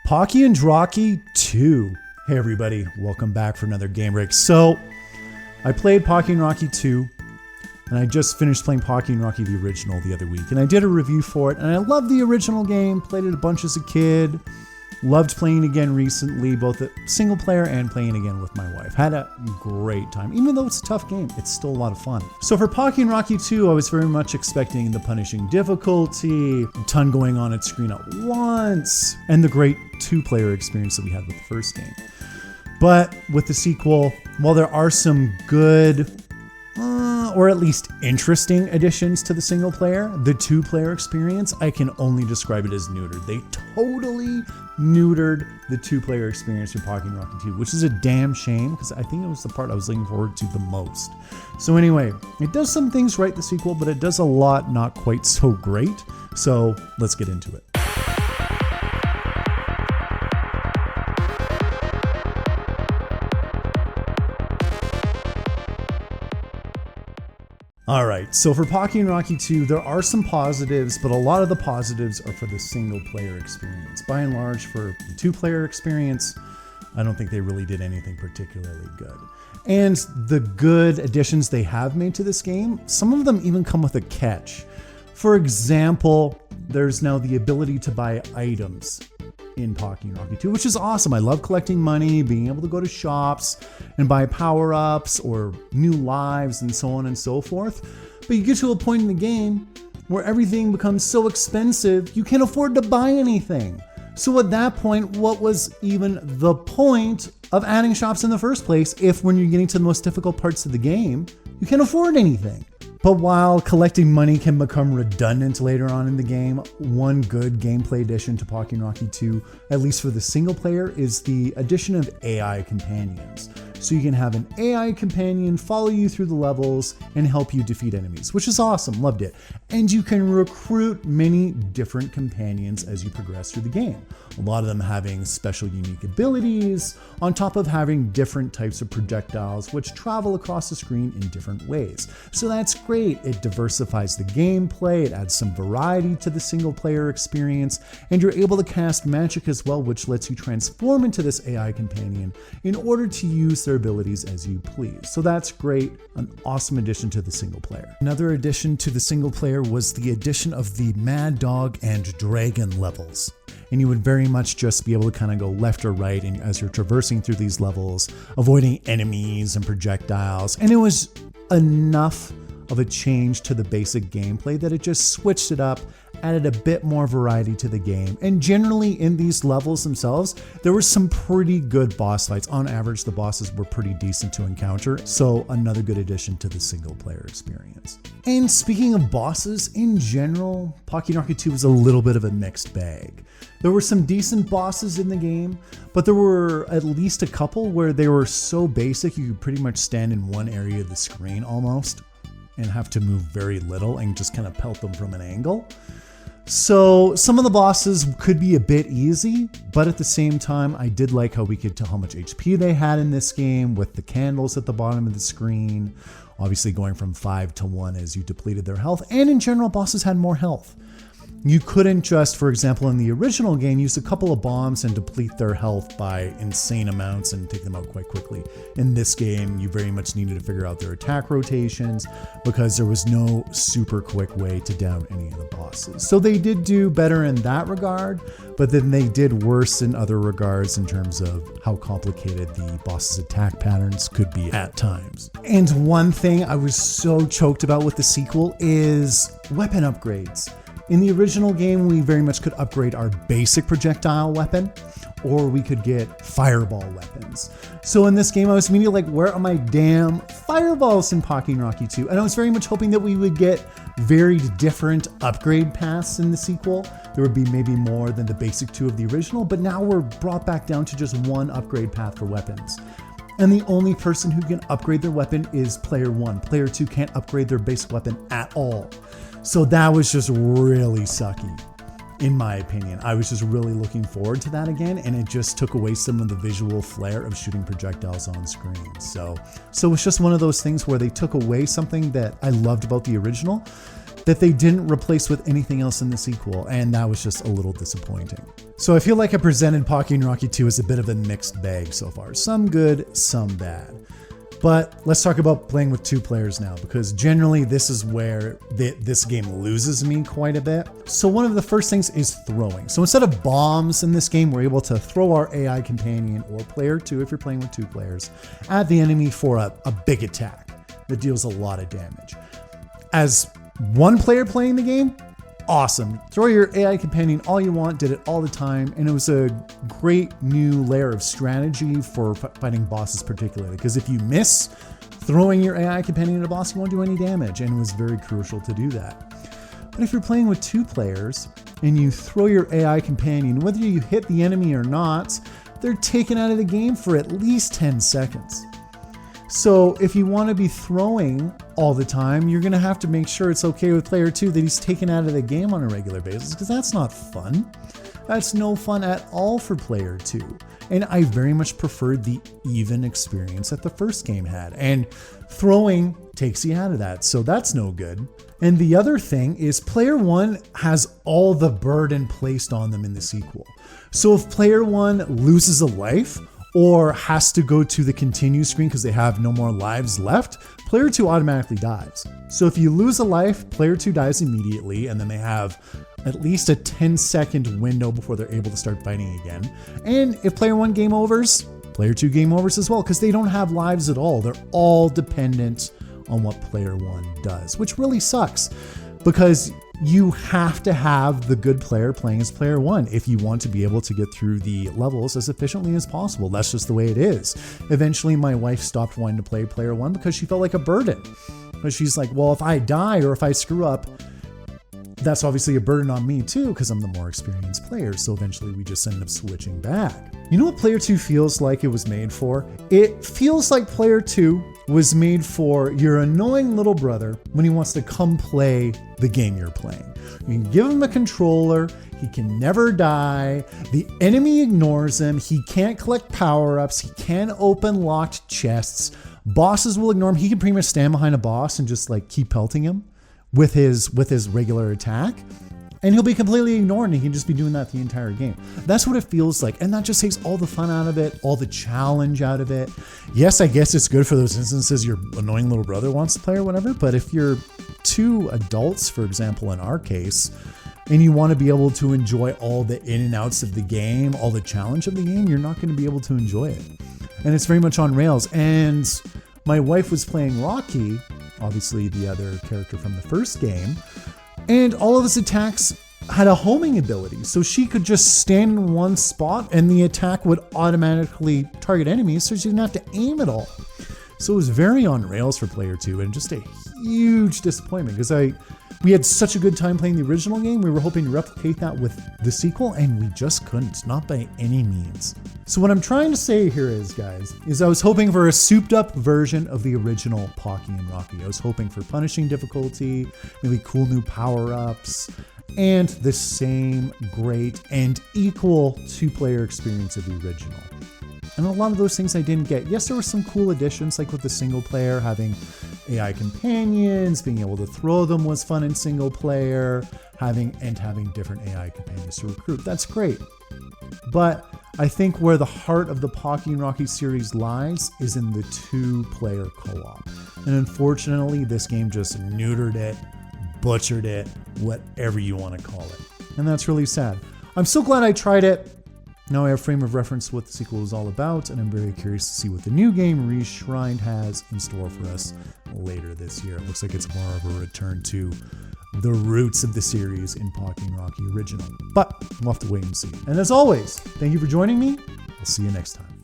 Pocky and Rocky 2. Hey everybody, welcome back for another game break. So, I played Pocky and Rocky 2, and I just finished playing Pocky and Rocky the original the other week, and I did a review for it, and I love the original game, played it a bunch as a kid, loved playing again recently, both a single player and playing again with my wife. Had a great time. Even though it's a tough game, it's still a lot of fun. So for Pocky and Rocky 2, I was very much expecting the punishing difficulty, a ton going on at screen at once, and the great two-player experience that we had with the first game. But with the sequel, while there are some good, or at least interesting additions to the single player, the two-player experience, I can only describe it as neutered. They totally neutered the two-player experience for Pocky and Rocky 2, which is a damn shame because I think it was the part I was looking forward to the most. So anyway, it does some things right, the sequel, but it does a lot not quite so great. So let's get into it. All right, so for Pocky and Rocky 2, there are some positives, but a lot of the positives are for the single player experience. By and large, for the two-player experience, I don't think they really did anything particularly good. And the good additions they have made to this game, some of them even come with a catch. For example, there's now the ability to buy items in Pocky and Rocky 2, which is awesome. I love collecting money, being able to go to shops and buy power-ups or new lives and so on and so forth. But you get to a point in the game where everything becomes so expensive, you can't afford to buy anything. So at that point, what was even the point of adding shops in the first place if when you're getting to the most difficult parts of the game, you can't afford anything? But while collecting money can become redundant later on in the game, one good gameplay addition to Pocky and Rocky 2, at least for the single player, is the addition of AI companions. So you can have an AI companion follow you through the levels and help you defeat enemies, which is awesome, loved it. And you can recruit many different companions as you progress through the game. A lot of them having special unique abilities, on top of having different types of projectiles which travel across the screen in different ways. So that's great. It diversifies the gameplay, it adds some variety to the single player experience, and you're able to cast magic as well, which lets you transform into this AI companion in order to use their abilities as you please. So that's great, an awesome addition to the single player. Another addition to the single player was the addition of the Mad Dog and Dragon levels. And you would very much just be able to kind of go left or right and as you're traversing through these levels, avoiding enemies and projectiles. And it was enough of a change to the basic gameplay that it just switched it up, added a bit more variety to the game. And generally in these levels themselves, there were some pretty good boss fights. On average, the bosses were pretty decent to encounter. So another good addition to the single player experience. And speaking of bosses, in general, Pocky and Rocky 2 was a little bit of a mixed bag. There were some decent bosses in the game, but there were at least a couple where they were so basic you could pretty much stand in one area of the screen almost and have to move very little and just kind of pelt them from an angle. So some of the bosses could be a bit easy, but at the same time, I did like how we could tell how much HP they had in this game with the candles at the bottom of the screen, obviously going from 5 to 1 as you depleted their health, and in general, bosses had more health. You couldn't just, for example, in the original game, use a couple of bombs and deplete their health by insane amounts and take them out quite quickly. In this game, you very much needed to figure out their attack rotations because there was no super quick way to down any of the bosses. So they did do better in that regard, but then they did worse in other regards in terms of how complicated the boss's attack patterns could be at times. And one thing I was so choked about with the sequel is weapon upgrades. In the original game, we very much could upgrade our basic projectile weapon, or we could get fireball weapons. So in this game, I was immediately like, where are my damn fireballs in Pocky and Rocky 2? And I was very much hoping that we would get very different upgrade paths in the sequel. There would be maybe more than the basic two of the original, but now we're brought back down to just one upgrade path for weapons. And the only person who can upgrade their weapon is player 1. Player 2 can't upgrade their basic weapon at all. So that was just really sucky, in my opinion. I was just really looking forward to that again, and it just took away some of the visual flair of shooting projectiles on screen. So it's just one of those things where they took away something that I loved about the original, that they didn't replace with anything else in the sequel, and that was just a little disappointing. So I feel like I presented Pocky and Rocky 2 as a bit of a mixed bag so far. Some good, some bad. But let's talk about playing with 2 players now, because generally this is where this game loses me quite a bit. So one of the first things is throwing. So instead of bombs in this game, we're able to throw our AI companion or player 2, if you're playing with 2 players, at the enemy for a big attack that deals a lot of damage. As one player playing the game, awesome. Throw your AI companion all you want, did it all the time, and it was a great new layer of strategy for fighting bosses particularly, because if you miss throwing your AI companion at a boss, you won't do any damage, and it was very crucial to do that. But if you're playing with 2 players and you throw your AI companion, whether you hit the enemy or not, they're taken out of the game for at least 10 seconds. So if you want to be throwing all the time, you're going to have to make sure it's okay with player 2 that he's taken out of the game on a regular basis, because that's not fun. That's no fun at all for player 2. And I very much preferred the even experience that the first game had. And throwing takes you out of that, so that's no good. And the other thing is player 1 has all the burden placed on them in the sequel. So if player 1 loses a life, or has to go to the continue screen because they have no more lives left, player 2 automatically dies. So if you lose a life, player 2 dies immediately, and then they have at least a 10-second window before they're able to start fighting again. And if player 1 game overs, player 2 game overs as well, because they don't have lives at all. They're all dependent on what player 1 does, which really sucks, because you have to have the good player playing as player 1 if you want to be able to get through the levels as efficiently as possible. That's just the way it is. Eventually, my wife stopped wanting to play player 1 because she felt like a burden. But she's like, well, if I die or if I screw up, that's obviously a burden on me too, because I'm the more experienced player. So eventually we just ended up switching back. You know what player 2 feels like it was made for? It feels like player 2 was made for your annoying little brother when he wants to come play the game you're playing. You can give him a controller, he can never die, the enemy ignores him, he can't collect power-ups, he can't open locked chests, bosses will ignore him, he can pretty much stand behind a boss and just like keep pelting him with his regular attack. And he'll be completely ignored, and he can just be doing that the entire game. That's what it feels like. And that just takes all the fun out of it, all the challenge out of it. Yes, I guess it's good for those instances your annoying little brother wants to play or whatever. But if you're 2 adults, for example, in our case, and you want to be able to enjoy all the in and outs of the game, all the challenge of the game, you're not going to be able to enjoy it. And it's very much on rails. And my wife was playing Rocky, obviously the other character from the first game, and all of his attacks had a homing ability. So she could just stand in one spot and the attack would automatically target enemies, so she didn't have to aim at all. So it was very on rails for player 2, and just a huge disappointment, because we had such a good time playing the original game. We were hoping to replicate that with the sequel, and we just couldn't, not by any means. So what I'm trying to say here is, guys, I was hoping for a souped up version of the original Pocky and Rocky. I was hoping for punishing difficulty, maybe cool new power-ups, and the same great and equal 2-player experience of the original. And a lot of those things I didn't get. Yes, there were some cool additions, like with the single player, having AI companions, being able to throw them was fun in single player, having different AI companions to recruit. That's great. But I think where the heart of the Pocky and Rocky series lies is in the 2-player co-op. And unfortunately, this game just neutered it, butchered it, whatever you want to call it. And that's really sad. I'm so glad I tried it. Now I have a frame of reference to what the sequel is all about, and I'm very curious to see what the new game, Reshrined, has in store for us later this year. It looks like it's more of a return to the roots of the series in Pocky and Rocky original. But we'll have to wait and see. And as always, thank you for joining me. I'll see you next time.